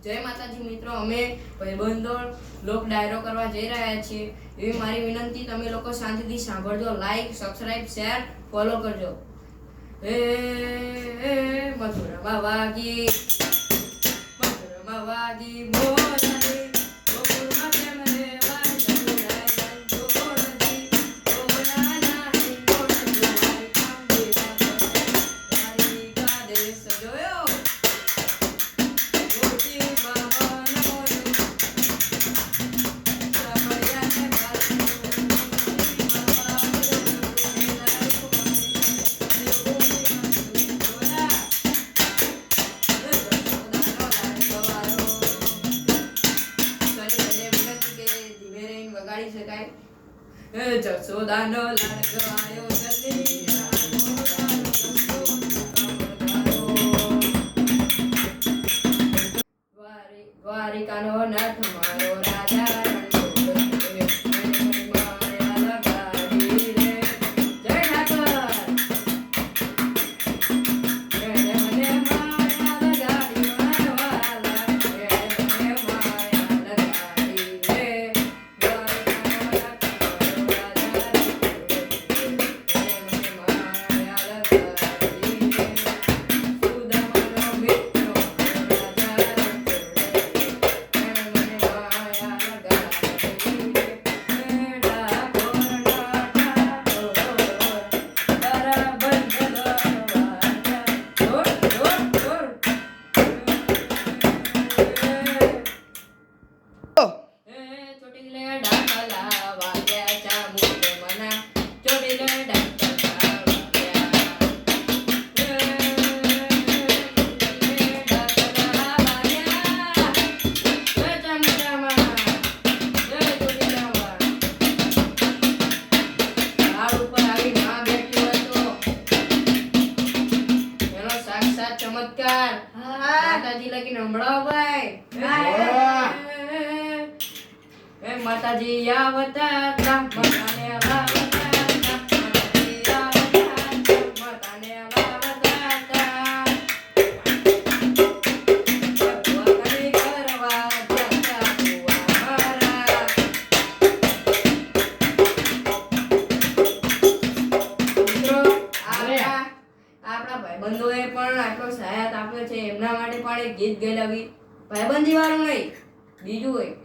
જય માતાજી મિત્રો, અમે ભાઈબંધો લોક ડાયરો કરવા જઈ રહ્યા છીએ. એવી મારી વિનંતી, તમે લોકો શાંતિથી સાંભળજો. લાઈક, સબસ્ક્રાઇબ, શેર, ફોલો કરજો. હે મથુરામાં વાગી મોરલી, ગોકુળમાં પ્રેમ રેવાય, જમુરાય બંધુ ગોળજી, ગોળાના હિંડોળ જોવાય, કાંબેલા તારી કાદેશ જોયો. જસોદાનો લાડકો આયો જલ્દી, દ્વારિકાનો નાથ મારો રાજા, ચમત્કાર માતાજી લગી નંબળાવ ભાઈ. એ માતાજી આવતા મતાને લાવતા, માતાજી આવતા મતાને લાવતા, વખરી કરવા જતા મારા. મિત્રો આપણા ભાઈબંધોએ પણ આટલો સાથ આપ્યો છે, એમના માટે પણ એક ગીત ગેલાવી. ભાઈબંધી વાળું નહીં, બીજું એક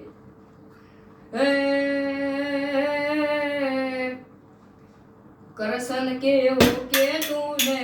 કરશન કેવું કે તું ને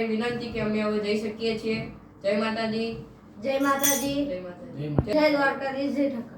વિનંતી કે અમે હવે જઈ શકીએ છીએ. જય માતાજી, જય માતાજી, જય માતાજી, જય દ્વારકાધીશ, જય ઠાકર.